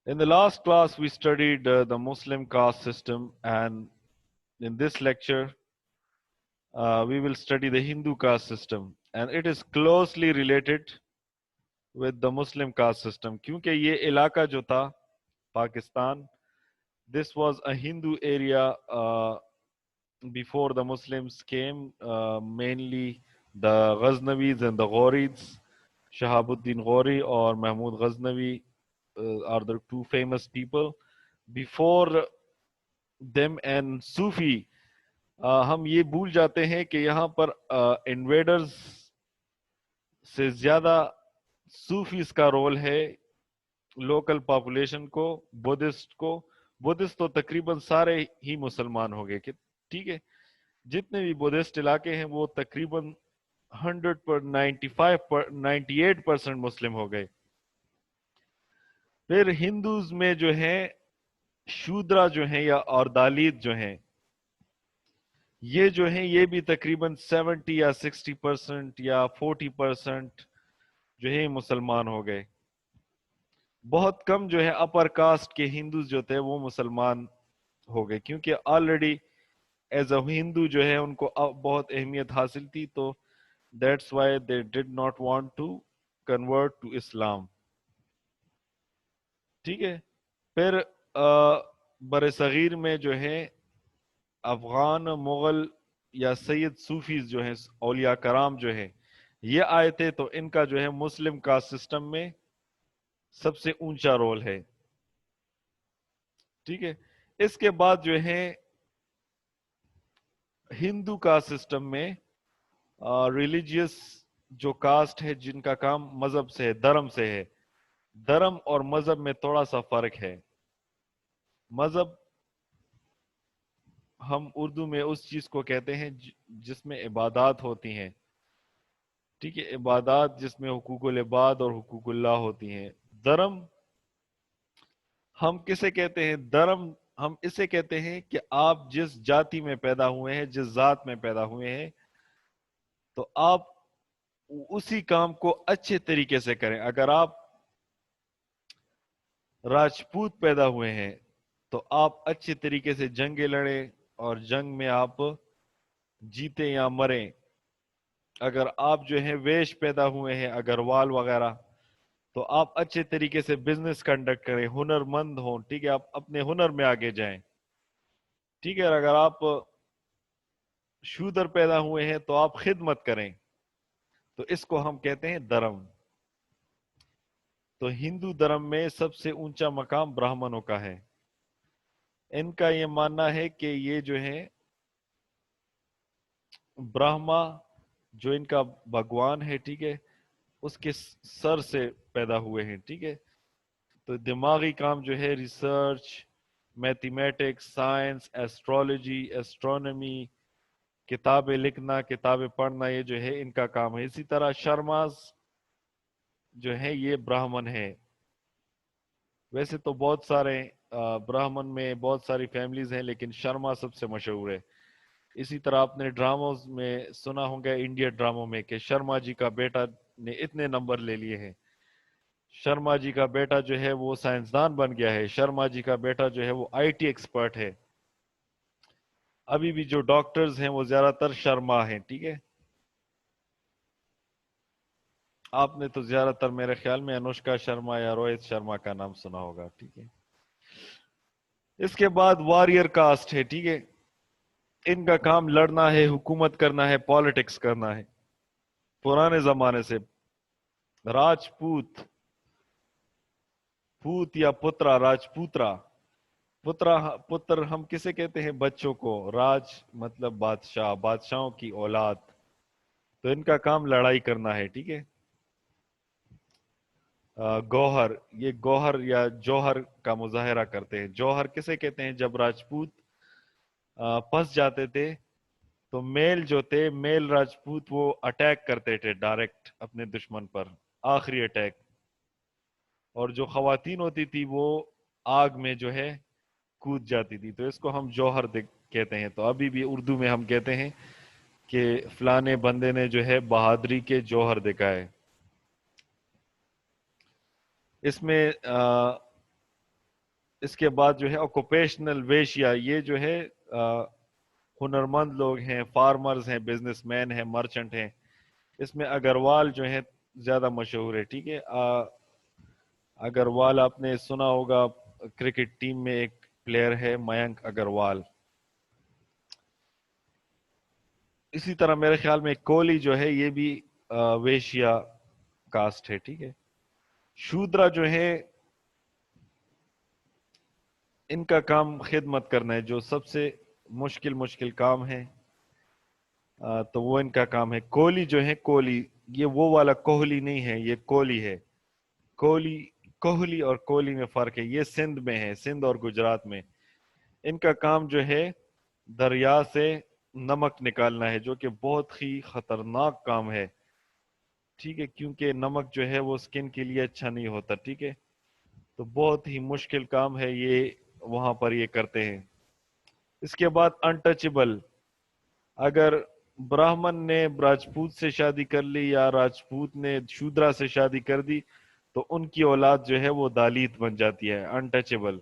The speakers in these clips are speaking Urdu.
In the last class, we studied the Muslim caste system, and in this lecture, we will study the Hindu caste system, and it is closely related with the Muslim caste system. کیونکہ یہ علاقہ جو تھا Pakistan, this was a Hindu area before the Muslims came, mainly the Ghaznavis and the Ghorids. Shahabuddin Ghori or Mahmud Ghaznavi are the two famous people. Before them and Sufi, ہم یہ بھول جاتے ہیں کہ یہاں پر انویڈرز سے زیادہ صوفیز کا رول ہے لوکل پاپولیشن کو, بدھسٹ تو تقریباً سارے ہی مسلمان ہو گئے, ٹھیک ہے, جتنے بھی بدھسٹ علاقے ہیں وہ تقریباً 98% مسلم ہو گئے. پھر ہندوز میں جو ہیں شودرا جو ہیں یا اور دالیت جو ہیں, یہ جو ہیں یہ بھی تقریباً 70 یا 60% یا 40% جو ہے مسلمان ہو گئے. بہت کم جو ہے اپر کاسٹ کے ہندوز جو تھے وہ مسلمان ہو گئے, کیونکہ آلریڈی ایز اے ہندو جو ہے ان کو بہت اہمیت حاصل تھی, تو that's why they did not want to convert to Islam. ٹھیک ہے. پھر بر صغیر میں جو ہے افغان مغل یا سید صوفیز جو ہیں, اولیاء کرام جو ہیں, یہ آئے تھے, تو ان کا جو ہے مسلم کا سسٹم میں سب سے اونچا رول ہے. ٹھیک ہے. اس کے بعد جو ہے ہندو کا سسٹم میں ریلیجیس جو کاسٹ ہے جن کا کام مذہب سے ہے, دھرم سے ہے. دھرم اور مذہب میں تھوڑا سا فرق ہے. مذہب ہم اردو میں اس چیز کو کہتے ہیں جس میں عبادات ہوتی ہیں, ٹھیک ہے, عبادات جس میں حقوق العباد اور حقوق اللہ ہوتی ہیں. دھرم ہم کسے کہتے ہیں؟ دھرم ہم اسے کہتے ہیں کہ آپ جس جاتی میں پیدا ہوئے ہیں, جس ذات میں پیدا ہوئے ہیں, تو آپ اسی کام کو اچھے طریقے سے کریں. اگر آپ راجپوت پیدا ہوئے ہیں تو آپ اچھے طریقے سے جنگیں لڑیں اور جنگ میں آپ جیتے یا مریں. اگر آپ جو ہیں ویش پیدا ہوئے ہیں, اگروال وغیرہ, تو آپ اچھے طریقے سے بزنس کنڈکٹ کریں, ہنر مند ہوں, ٹھیک ہے, آپ اپنے ہنر میں آگے جائیں. ٹھیک ہے. اگر آپ شودر پیدا ہوئے ہیں تو آپ خدمت کریں. تو اس کو ہم کہتے ہیں دھرم. تو ہندو دھرم میں سب سے اونچا مقام برہمنوں کا ہے. ان کا یہ ماننا ہے کہ یہ جو ہے برہما جو ان کا بھگوان ہے, ٹھیک ہے, اس کے سر سے پیدا ہوئے ہیں. ٹھیک ہے. تو دماغی کام جو ہے research, mathematics, science, astrology, astronomy, کتابیں لکھنا, کتابیں پڑھنا, یہ جو ہے ان کا کام ہے. اسی طرح شرماز جو ہے یہ برہمن ہے. ویسے تو بہت سارے برہمن میں بہت ساری فیملیز ہیں, لیکن شرما سب سے مشہور ہے. اسی طرح آپ نے ڈراموز میں سنا ہوں گا, انڈیا ڈراموں میں, کہ شرما جی کا بیٹا نے اتنے نمبر لے لیے ہیں, شرما جی کا بیٹا جو ہے وہ سائنسدان بن گیا ہے, شرما جی کا بیٹا جو ہے وہ آئی ٹی ایکسپرٹ ہے. ابھی بھی جو ڈاکٹرز ہیں وہ زیادہ تر شرما ہیں. ٹھیک ہے. آپ نے تو زیادہ تر میرے خیال میں انوشکا شرما یا روہت شرما کا نام سنا ہوگا. ٹھیک ہے. اس کے بعد وارئر کاسٹ ہے. ٹھیک ہے. ان کا کام لڑنا ہے, حکومت کرنا ہے, پالیٹکس کرنا ہے. پرانے زمانے سے راجپوت, پوت یا پترا, راجپوترا, پتر ہم کسے کہتے ہیں؟ بچوں کو. راج مطلب بادشاہ, بادشاہوں کی اولاد. تو ان کا کام لڑائی کرنا ہے. ٹھیک ہے. گوہر, یہ گوہر یا جوہر کا مظاہرہ کرتے ہیں. جوہر کسے کہتے ہیں؟ جب راجپوت پھنس جاتے تھے تو میل جو تھے, میل راجپوت, وہ اٹیک کرتے تھے ڈائریکٹ اپنے دشمن پر, آخری اٹیک. اور جو خواتین ہوتی تھی وہ آگ میں جو ہے کود جاتی تھی. تو اس کو ہم جوہر کہتے ہیں. تو ابھی بھی اردو میں ہم کہتے ہیں کہ فلانے بندے نے جو ہے بہادری کے جوہر دکھائے. اس میں اس کے بعد جو ہے آکوپیشنل ویشیا، یہ جو ہے ہنرمند لوگ ہیں، فارمرز ہیں، بزنس مین ہیں، مرچنٹ ہیں. اس میں اگروال جو ہے زیادہ مشہور ہے. ٹھیک ہے، اگروال آپ نے سنا ہوگا، کرکٹ ٹیم میں ایک پلیئر ہے میانک اگروال. اسی طرح میرے خیال میں کوہلی جو ہے یہ بھی ویشیا کاسٹ ہے. ٹھیک ہے، شودرا جو ہے ان کا کام خدمت کرنا ہے، جو سب سے مشکل کام ہے تو وہ ان کا کام ہے. کوہلی جو ہے، کوہلی یہ وہ والا کوہلی نہیں ہے، یہ کوہلی ہے. کوہلی کوہلی اور کوہلی میں فرق ہے. یہ سندھ میں ہے، سندھ اور گجرات میں. ان کا کام جو ہے دریا سے نمک نکالنا ہے، جو کہ بہت ہی خطرناک کام ہے. ٹھیک ہے، کیونکہ نمک جو ہے وہ سکن کے لیے اچھا نہیں ہوتا. ٹھیک ہے، تو بہت ہی مشکل کام ہے یہ، وہاں پر یہ کرتے ہیں. اس کے بعد انٹچبل، اگر براہمن نے راجپوت سے شادی کر لی یا راجپوت نے شودرا سے شادی کر دی تو ان کی اولاد جو ہے وہ دالیت بن جاتی ہے، انٹچبل.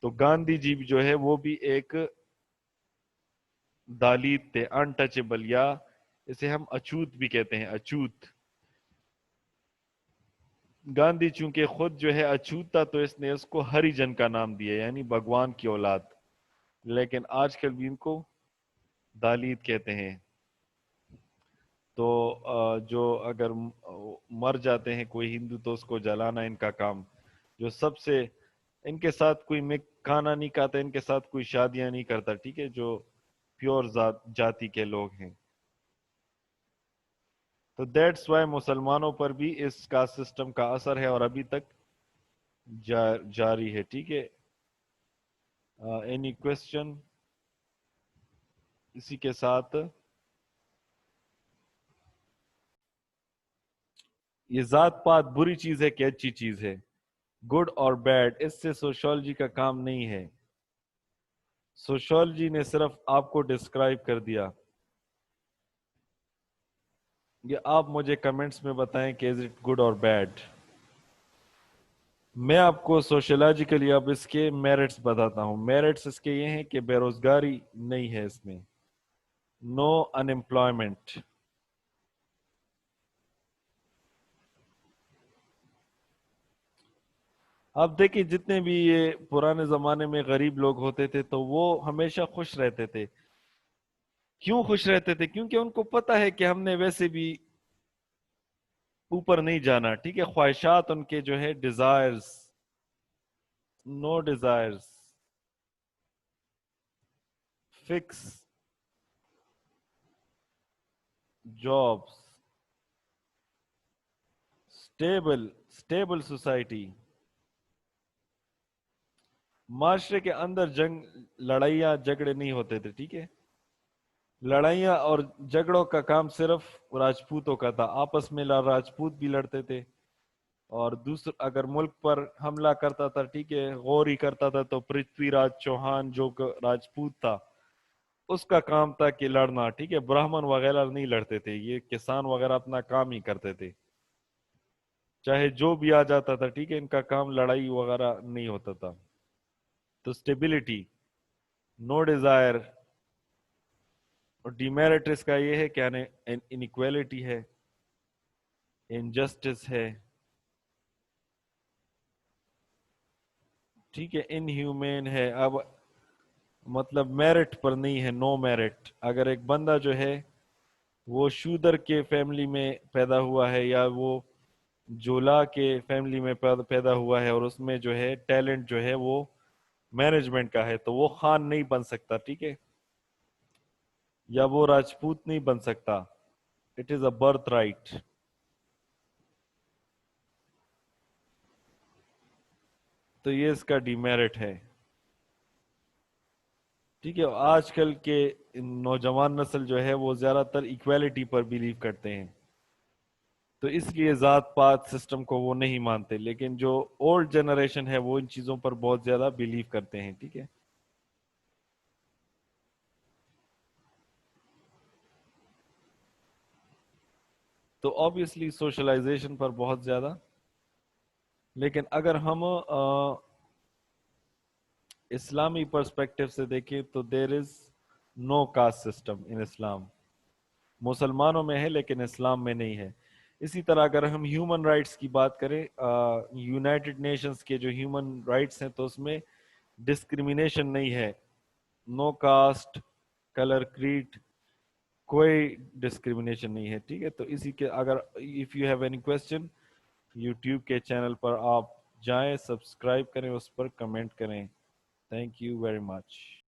تو گاندھی جی جو ہے وہ بھی ایک دالیت تھے، انٹچبل، یا اسے ہم اچوت بھی کہتے ہیں، اچوت. گاندھی چونکہ خود جو ہے اچوت تھا تو اس نے اس کو ہری جن کا نام دیا، یعنی بھگوان کی اولاد. لیکن آج کل بھی ان کو دالیت کہتے ہیں. تو جو اگر مر جاتے ہیں کوئی ہندو تو اس کو جلانا ان کا کام. جو سب سے ان کے ساتھ کوئی کھانا نہیں کھاتا، ان کے ساتھ کوئی شادیاں نہیں کرتا. ٹھیک ہے، جو پیور جاتی کے لوگ ہیں. تو دیٹس وائی مسلمانوں پر بھی اس کا سسٹم کا اثر ہے اور ابھی تک جاری ہے. ٹھیک ہے، اینی کوشچن اسی کے ساتھ؟ یہ ذات پات بری چیز ہے کہ اچھی چیز ہے، گڈ اور بیڈ، اس سے سوشولوجی کا کام نہیں ہے. سوشولوجی نے صرف آپ کو ڈسکرائب کر دیا. یہ آپ مجھے کمنٹس میں بتائیں کہ از اٹ گڈ اور بیڈ. میں آپ کو سوشولوجیکلی اب اس کے میرٹس بتاتا ہوں. میرٹس اس کے یہ ہیں کہ بے روزگاری نہیں ہے اس میں، نو انمپلائمنٹ. اب دیکھیں جتنے بھی یہ پرانے زمانے میں غریب لوگ ہوتے تھے تو وہ ہمیشہ خوش رہتے تھے. کیوں خوش رہتے تھے؟ کیونکہ ان کو پتا ہے کہ ہم نے ویسے بھی اوپر نہیں جانا. ٹھیک ہے، خواہشات ان کے جو ہے desires, no desires, fix jobs, stable society. معاشرے کے اندر لڑائیاں جھگڑے نہیں ہوتے تھے. ٹھیک ہے، لڑائیاں اور جھگڑوں کا کام صرف راجپوتوں کا تھا. آپس میں راجپوت بھی لڑتے تھے، اور اگر ملک پر حملہ کرتا تھا، ٹھیک ہے، غوری کرتا تھا، تو پرتھوی راج چوہان جو راجپوت تھا اس کا کام تھا کہ لڑنا. ٹھیک ہے، براہمن وغیرہ نہیں لڑتے تھے، یہ کسان وغیرہ اپنا کام ہی کرتے تھے، چاہے جو بھی آ جاتا تھا. ٹھیک ہے، ان کا کام لڑائی وغیرہ نہیں ہوتا تھا. تو اسٹیبلٹی، نو ڈیزائر. اور ڈیمیرٹ اس کا یہ ہے کہ انیکویلٹی ہے، انجسٹس ہے. ٹھیک ہے، ان ہیومین ہے. اب مطلب میرٹ پر نہیں ہے، نو میرٹ. اگر ایک بندہ جو ہے وہ شودر کے فیملی میں پیدا ہوا ہے یا وہ جولا کے فیملی میں پیدا ہوا ہے اور اس میں جو ہے ٹیلنٹ جو ہے وہ مینجمنٹ کا ہے تو وہ خان نہیں بن سکتا. ٹھیک ہے، یا وہ راجپوت نہیں بن سکتا. It is a birth right. تو یہ اس کا ڈیمیرٹ ہے. ٹھیک ہے، آج کل کے نوجوان نسل جو ہے وہ زیادہ تر ایکویلٹی پر بلیو کرتے ہیں، تو اس لیے ذات پات سسٹم کو وہ نہیں مانتے. لیکن جو اولڈ جنریشن ہے وہ ان چیزوں پر بہت زیادہ بلیو کرتے ہیں. ٹھیک ہے، تو obviously سوشلائزیشن پر بہت زیادہ. لیکن اگر ہم اسلامی پرسپیکٹو سے دیکھیں تو دیر از نو کاسٹ سسٹم ان اسلام. مسلمانوں میں ہے لیکن اسلام میں نہیں ہے. اسی طرح اگر ہم ہیومن رائٹس کی بات کریں، یونائٹڈ نیشنز کے جو ہیومن رائٹس ہیں تو اس میں ڈسکریمنیشن نہیں ہے. نو کاسٹ، کلر، کریڈ، کوئی ڈسکریمنیشن نہیں ہے. ٹھیک ہے، تو اسی کے اگر if you have any question, YouTube کے چینل پر آپ جائیں، سبسکرائب کریں، اس پر کمنٹ کریں. Thank you very much.